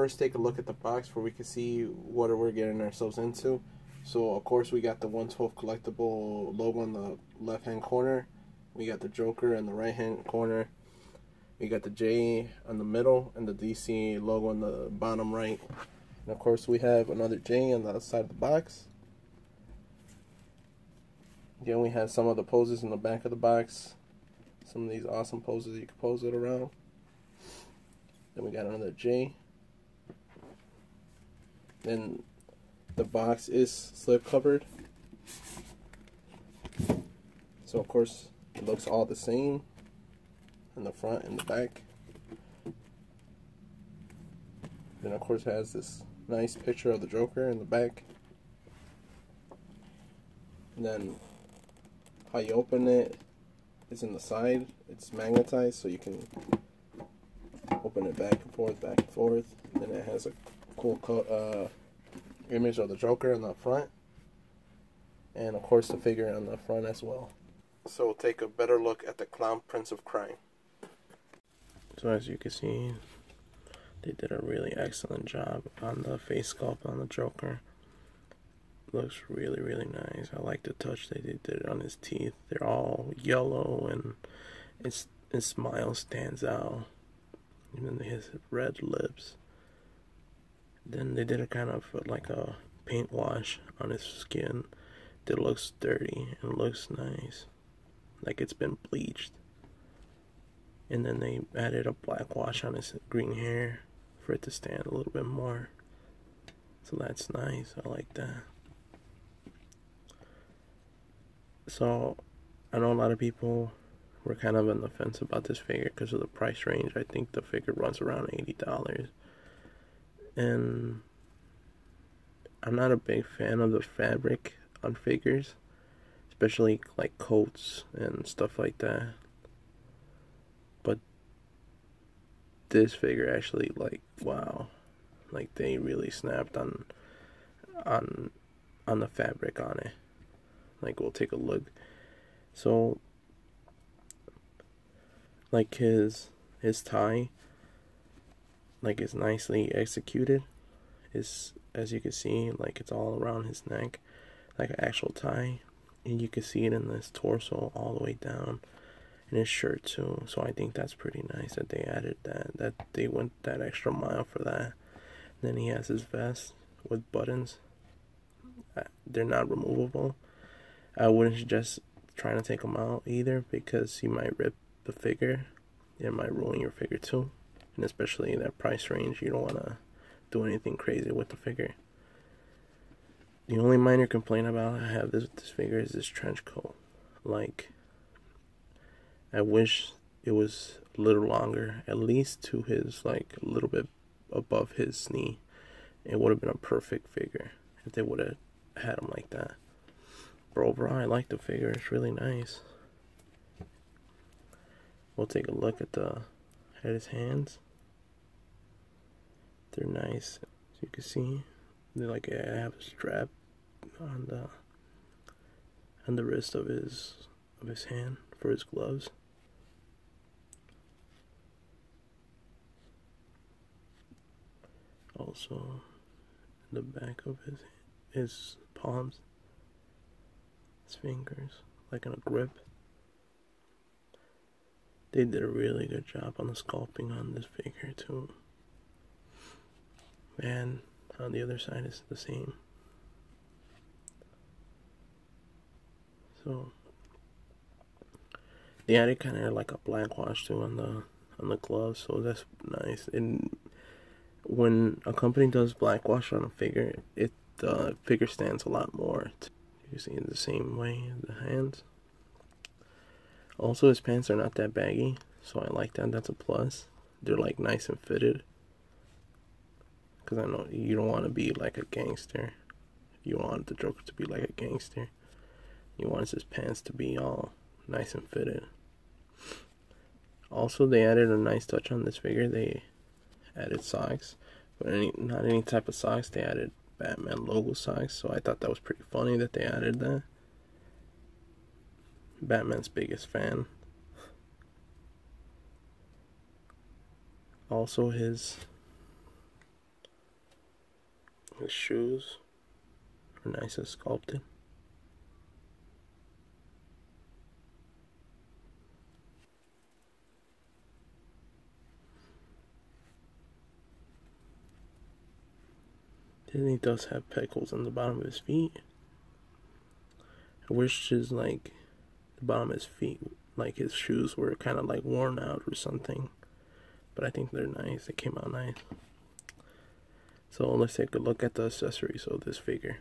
first take a look at the box where we can see what we're getting ourselves into. So, of course, we got the 112 collectible logo on the left-hand corner. We got the Joker in the right-hand corner. We got the J on the middle and the DC logo on the bottom right. And, of course, we have another J on the other side of the box. Then we have some of the poses in the back of the box. Some of these awesome poses you can pose it around. Then we got another J. Then the box is slip covered. So of course it looks all the same in the front and the back. Then of course it has this nice picture of the Joker in the back. And then how you open it is in the side. It's magnetized, so you can open it back and forth, back and forth. And then it has a cool image of the Joker in the front, and of course the figure on the front as well. So we'll take a better look at the Clown Prince of Crime. So as you can see, they did a really excellent job on the face sculpt on the Joker. Looks really, really nice. I like the touch they did on his teeth. They're all yellow, and his smile stands out. Even his red lips. Then they did a kind of like a paint wash on his skin that looks dirty and looks nice, like it's been bleached. And then they added a black wash on his green hair for it to stand a little bit more. So that's nice. I like that. So I know a lot of people were kind of on the fence about this figure because of the price range. I think the figure runs around $80. And I'm not a big fan of the fabric on figures, especially like coats and stuff like that. But this figure actually, like, wow, like they really snapped on the fabric on it. Like, we'll take a look. So like his tie, like, is nicely executed. Is, as you can see, like it's all around his neck, like an actual tie, and you can see it in his torso all the way down, and his shirt too. So I think that's pretty nice that they added that they went that extra mile for that. Then he has his vest with buttons. They're not removable. I wouldn't suggest trying to take them out either, because you might rip the figure. It might ruin your figure too, and especially in that price range, you don't want to do anything crazy with the figure. The only minor complaint about I have this figure is this trench coat. Like, I wish it was a little longer, at least to his, like, a little bit above his knee. It would have been a perfect figure if they would have had him like that. But overall, I like the figure. It's really nice. We'll take a look at his hands. They're nice, as you can see. They like have a strap on the wrist of his hand for his gloves. Also, in the back of his palms, his fingers, like in a grip. They did a really good job on the sculpting on this figure too. And on the other side is the same. So they added kind of like a black wash too on the gloves, so that's nice. And when a company does black wash on a figure, the figure stands a lot more. You see in the same way the hands. Also, his pants are not that baggy, so I like that. That's a plus. They're like nice and fitted. Because I know you don't want to be like a gangster. You want the Joker to be like a gangster. You want his pants to be all nice and fitted. Also, they added a nice touch on this figure. They added socks. But not any type of socks. They added Batman logo socks. So I thought that was pretty funny that they added that. Batman's biggest fan. Also, his His shoes are nice and sculpted. Then he does have pegholes on the bottom of his feet. I wish his, like, the bottom of his feet, like his shoes were kind of like worn out or something. But I think they're nice. They came out nice. So let's take a look at the accessories of this figure.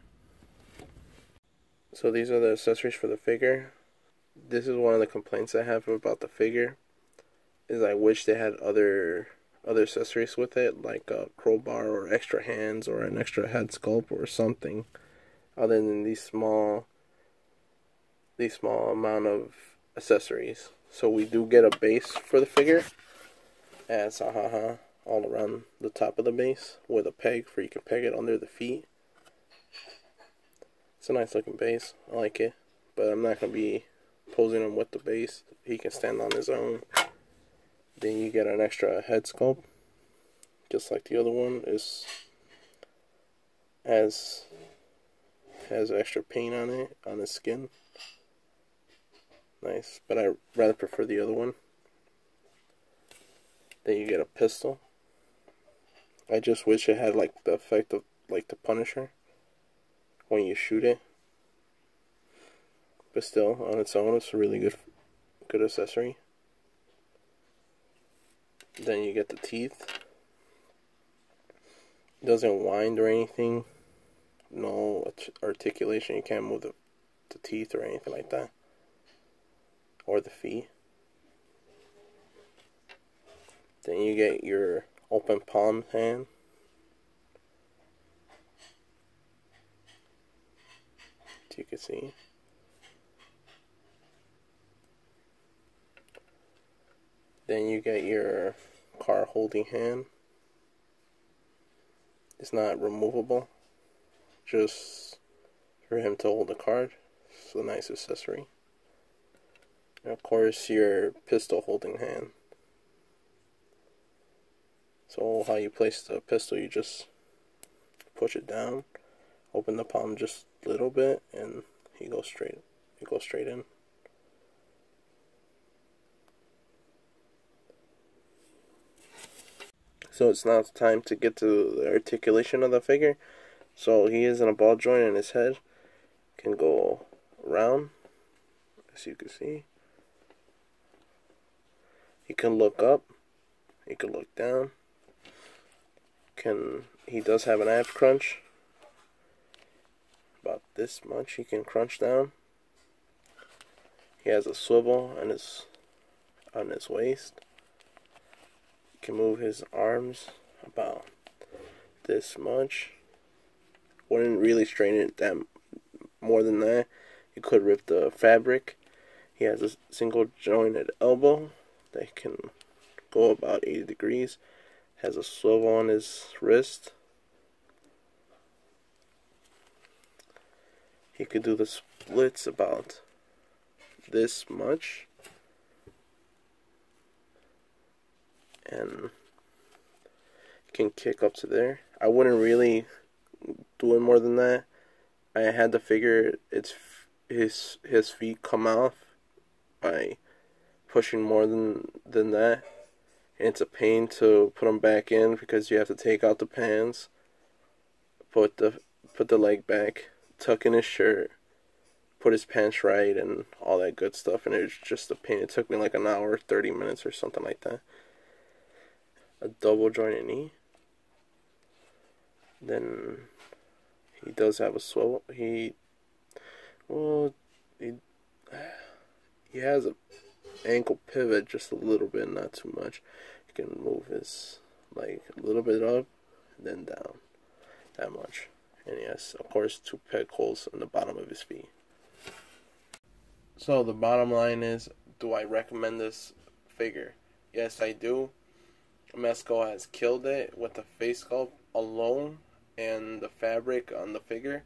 So these are the accessories for the figure. This is one of the complaints I have about the figure, is I wish they had other accessories with it, like a crowbar or extra hands or an extra head sculpt or something, other than these small amount of accessories. So we do get a base for the figure, as all around the top of the base with a peg for you can peg it under the feet. It's a nice looking base. I like it, but I'm not gonna be posing him with the base. He can stand on his own. Then you get an extra head sculpt, just like the other one. Has extra paint on it, on his skin. Nice, but I rather prefer the other one. Then you get a pistol. I just wish it had like the effect of like the Punisher when you shoot it. But still, on its own, it's a really good accessory. Then you get the teeth. It doesn't wind or anything. No articulation. You can't move the teeth or anything like that. Or the feet. Then you get your open palm hand. As you can see. Then you get your card holding hand. It's not removable, just for him to hold the card. It's a nice accessory. And of course, your pistol holding hand. So how you place the pistol, you just push it down, open the palm just a little bit, and it goes straight in. So it's now time to get to the articulation of the figure. So he is in a ball joint, and his head can go around, as you can see. He can look up, he can look down. He does have an ab crunch, about this much he can crunch down. He has a swivel on his waist. He can move his arms about this much. Wouldn't really strain it that more than that. You could rip the fabric. He has a single jointed elbow that can go about 80 degrees. Has a swivel on his wrist. He could do the splits about this much. And can kick up to there. I wouldn't really do it more than that. I had to figure his feet come off by pushing more than that. And it's a pain to put them back in because you have to take out the pants, put the leg back, tuck in his shirt, put his pants right, and all that good stuff. And it was just a pain. It took me like an hour, 30 minutes or something like that. A double jointed knee. Then he does have a swivel. He has a ankle pivot just a little bit, not too much. He can move his leg a little bit up and then down, that much. And he has, of course, 2 peg holes on the bottom of his feet. So the bottom line is, do I recommend this figure? Yes, I do. Mezco has killed it with the face sculpt alone and the fabric on the figure.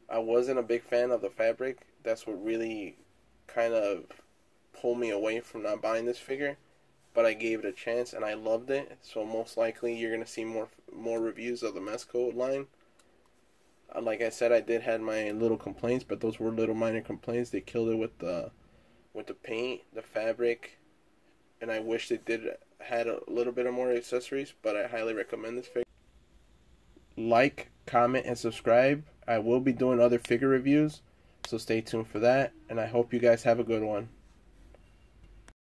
I wasn't a big fan of the fabric. That's what really kind of pulled me away from not buying this figure. But I gave it a chance and I loved it. So most likely you're going to see more reviews of the Mezco line. Like I said, I did had my little complaints, but those were little minor complaints. They killed it with the paint, the fabric, and I wish they did had a little bit of more accessories. But I highly recommend this figure. Like, comment, and subscribe. I will be doing other figure reviews, so stay tuned for that. And I hope you guys have a good one.